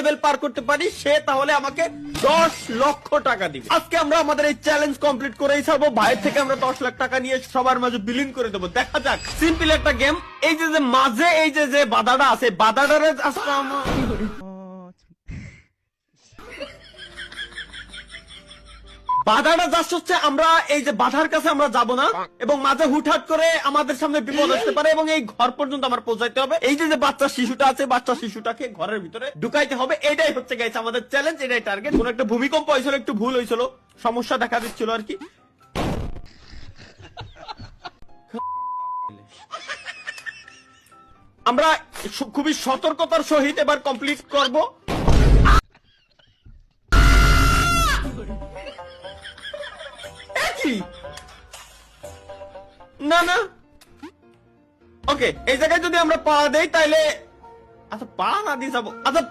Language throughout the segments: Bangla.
লেভেল পার করতে পারি সে তাহলে আমাকে 10 লক্ষ টাকা দিবে। আজকে আমরা আমাদের এই চ্যালেঞ্জ কমপ্লিট করেই ছাড়বো। ভাইয়ের থেকে আমরা 10 লাখ টাকা নিয়ে সবার মাঝে বিলীন করে দেবো। দেখা যাক, সিম্পল একটা গেম। এই যে মাঝে এই যে বাধাটা আছে, বাধাটারে বাধাটা জাস্ট হচ্ছে আমরা এই যে বাধার কাছে আমরা যাব না এবং মাঝে হুটহাট করে আমাদের সামনে বিপদ আসতে পারে এবং এই ঘর পর্যন্ত আমার পৌঁছাইতে হবে। এই যে বাচ্চা শিশুটা আছে, বাচ্চা শিশুটাকে ঘরের ভিতরে ঢুকাইতে হবে। এটাই হচ্ছে গাইস আমাদের চ্যালেঞ্জ, এটাই টার্গেট। কোন একটা ভূমিকম্প হয়েছিল, একটু ভুল হয়েছিল, সমস্যা দেখা দিচ্ছিল আর কি। আমরা খুবই সতর্কতার সহিত এবার কমপ্লিট করব। না না, ওকে, এই জায়গায় যদি আমরা পা দেই তাইলে, আচ্ছা পা না দিয়ে যাবো, আচ্ছা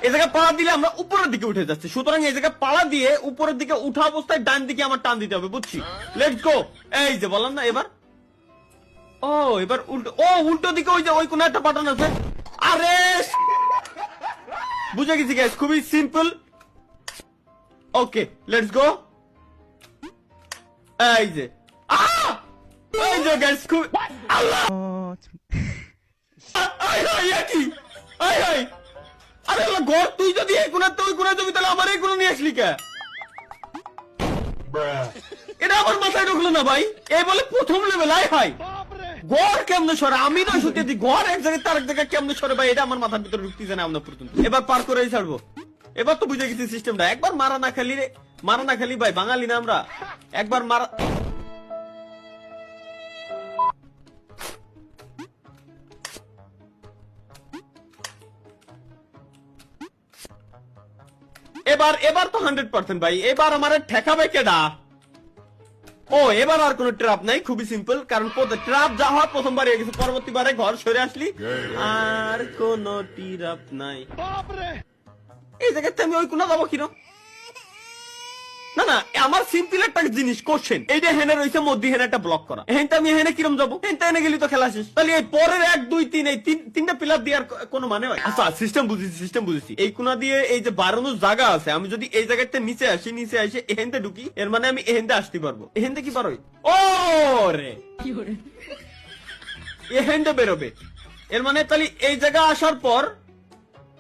এই জায়গায় পা দিলে আমরা উপরের দিকে উঠে যাচ্ছি, সুতরাং এই জায়গায় পাড়া দিয়ে উপরের দিকে উঠা অবস্থায় ডান দিকে আমার টান দিতে হবে, বুঝছি। Let's go. এই যে বললাম না, এবার ও এবার উল্টো, ও উল্টো দিকে ওই যে ওই কোন একটা বাটন আছে। আরে বুঝে গেছি গাইস, খুবই সিম্পল। Okay let's go. এই যে এই যে গাইস, খুব আল্লাহ আরে ঘর, তুই যদি এই কোণা তুই কোণা যাবি তাহলে আমার এই কোণা নিয়ে আসলি কে? এটা আমার মাথায় ঢুকলো না ভাই। এই বলে প্রথম লেভেল। আয় হাই, গড় কেমনে সরে? আমি না শুতে দিই গড় এক জায়গায় তার এক জায়গায় কেমনে সরে ভাই, এটা আমার মাথার ভিতরে ঢুকতেছে না আমরা পর্যন্ত। এবার পার করেই ছাড়বো। এবার তো বুঝে গেছি সিস্টেমটা। একবার মারা না খালি রে, মারা না খালি ভাই, বাঙালি না আমরা। একবার মারা, এবার তো 100% ভাই। এবার আমার ঠেকাবে কেডা? ও এবার আর কোন ট্র্যাপ নাই, খুবই সিম্পল। কারণ ট্র্যাপ যা হয় প্রথমবার হয়ে গেছে, পরবর্তীবারে ঘর সরে আসলি আর কোন ট্র্যাপ নাই। এই জায়গাতে আমি ওই কোনা যাবো কিরম? না না, আমার সিম্পল একটা জিনিস কোশ্চেন, এইটা হেনে রয়েছে মধ্যে হেনে একটা ব্লক করা, হেনতে আমি হেনে কিরম যাবো? হেনতে হেনে গেলি তো খেলা শেষ। তাহলে এই পরের 1 2 3 এই তিনটা পিলার দেওয়ার কোনো মানে হয়? আচ্ছা সিস্টেম বুঝেছি। এই কোনা দিয়ে এই যে বাড়ানোর জায়গা আছে, আমি যদি এই জায়গাতে নিচে আসি এহেনতে ঢুকি, এর মানে আমি এহেনতে আসতে পারবো। এহেনতে কি পারোই? ও রে এহেনতে বেরোবে, এর মানে তাহলে এই জায়গা আসার পর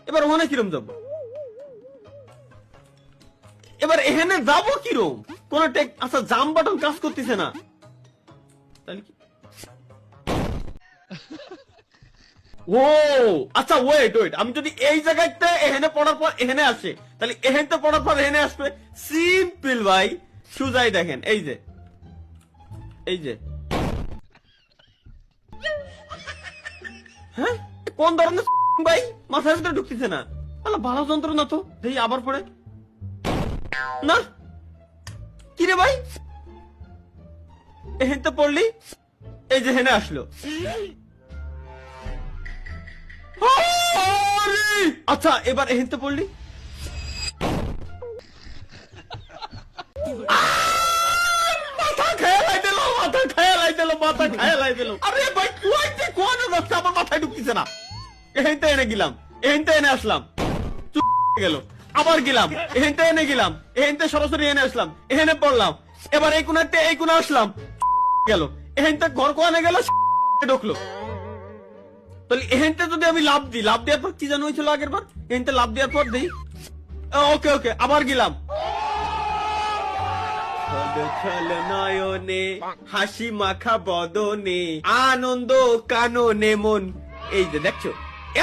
এবার ওখানে কিরম যাবো? এবার এখানে যাবো কিরম? কোন আচ্ছা জাম বাটন কাজ করতেছে না, তাহলে কি? ও আচ্ছা ওয়েট, আমি যদি এই জায়গাতে এখানে পড়ার পর এখানে আসে, তাহলে এখানে পড়ার পর এখানে আসবে। সিম্পল ভাই, সুজাই দেখেন। এই যে হ্যাঁ, কোন ধরনের ভাই মাথার ভিতরে ঢুকতেছে না। ভালো যন্ত্রণা তো। দেখি আবার পড়ে না, কিরে ভাই এহেনতে পড়লি, এই যে হেনে আসলো। আচ্ছা এবার এহেনতে পড়লি, মাথা খেয়ালাই দিল। আরে ভাই কুয়াইতে কোন রাস্তা আমার মাথায় ঢুকতেছে না। এহেনতে এনে গেলাম, এহেনতে এনে আসলাম, গেল আবার গেলাম, এহেনতে এনে গেলাম, এহেনতে সরাসরি এনে আসলাম, এহেনে পড়লাম। এবার এই কোনাতে এই কোনা আসলাম, গেল এহেনতে ঘর কোয়ানে গেল, ঢুকলো। তাহলে এহেনতে যদি আমি লাভ দিই, লাভ দেওয়ার পর কি জানো হয়েছিল আগের বার? এহেনতে লাভ দেওয়ার পর দিই, ওকে আবার গেলাম। নয়নে হাসি মাখা বদনে আনন্দ কাননে মন। এই যে দেখছো,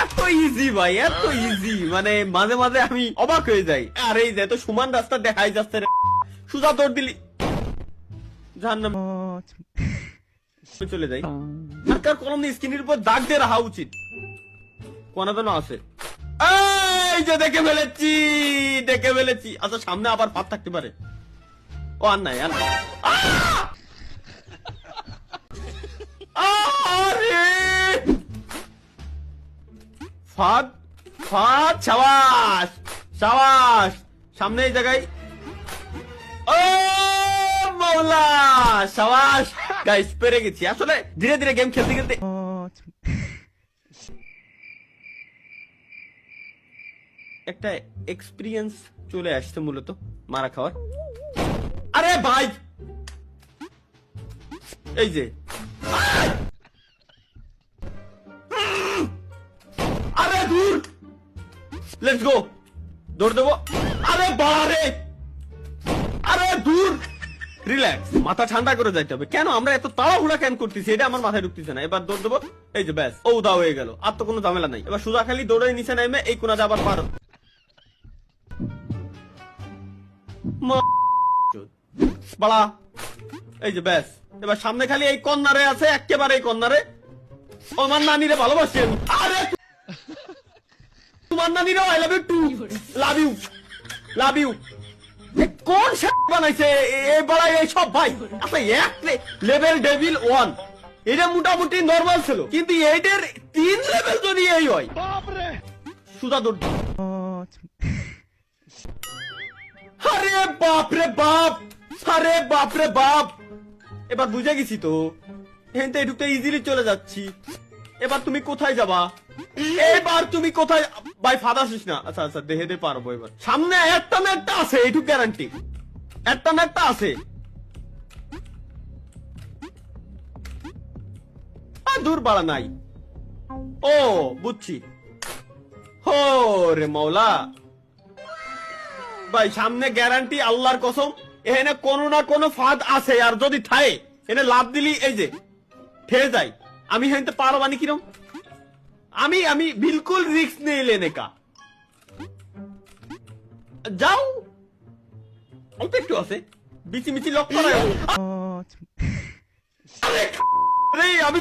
এত ইজি ভাই, এত ইজি, মানে মাঝে মাঝে আমি অবাক হয়ে যাই। আর এই যে এত সমান রাস্তা দেখাই যাচ্ছে রে, সুজা দৌড় দিলি জাহান্নাম চলে যাই। সরকার কলম দিয়ে স্ক্রিনের উপর দাগ দিয়ে রাখা উচিত, কোন যেন আছে। এই যে দেখে ফেলেছি। আচ্ছা সামনে আবার ফাঁদ থাকতে পারে। ও আর নাই, আরে ফাঁদ সাবাস সামনে এই জায়গায়। ও মৌলা সাবাস গাইস, পেরে গেছি। আসলে ধীরে ধীরে গেম খেলতে। একটা এক্সপিরিয়েন্স চলে আসছে মূলত মারা খাওয়ার। আরে ভাই এই যে আরে দূর, লেটস গো, দৌড় দেবো। আরে বারে, আরে দূর, রিল্যাক্স, মাথা ঠান্ডা করে যাইতে হবে। কেন আমরা এত তাড়াহুড়া কেন করতেছি এটা আমার মাথায় ঢুকতেছে না। এবার দৌড় দেবো, এই যে ব্যাস, ও দাও হয়ে গেল, আর তো কোনো ঝামেলা নাই। এবার সোজা খালি দৌড়ে নিচে নেমে এই কোনা যাবার পার বাড়া, এই যে ব্যাস। এবার সামনে খালি এই কর্নারে আছে, একেবারে এই কর্নারে। আমার নানিরে ভালোবাসি আমি। আরে তোমার নানিরা I love you too, love you, love you. কোন বানাইছে এবার এই সব ভাই? আচ্ছা এক লেভেল ডেভিল 1 এটা মোটামুটি নরমাল ছিল, কিন্তু এইটার 3 লেভেল যদি এই হয় সুদা দৌড়। আরে বাপ রে বাপ, আরে বাপ রে বাপ। এবার বুঝে গেছি তো, এখান থেকে ঢুকতে ইজিলি চলে যাচ্ছি। এবার তুমি কোথায় যাবা? এবার তুমি কোথায়? ভাই ফাদা আসিস না। আচ্ছা আচ্ছা দেহে দে পারবো। এবার সামনে একটা না একটা আছে, এইটুকু গ্যারান্টি, একটা না একটা আছে। দূর বাড়া নাই। ও বুঝছি, হো রে মৌলা ভাই, সামনে গ্যারান্টি আল্লাহর কসম এখানে কোনো না কোনো ফাঁদ আছে। আর যদি থাকে এনে লাভ দিলি এই যে ঠেয়ে যায়। আমি হেনতে পারবানি কিরম? আমি বিলকুল রিস্ক নেই লেনে কা। যাও, অল্প একটু আছে, বিচি মিচি লক করা। আরে আমি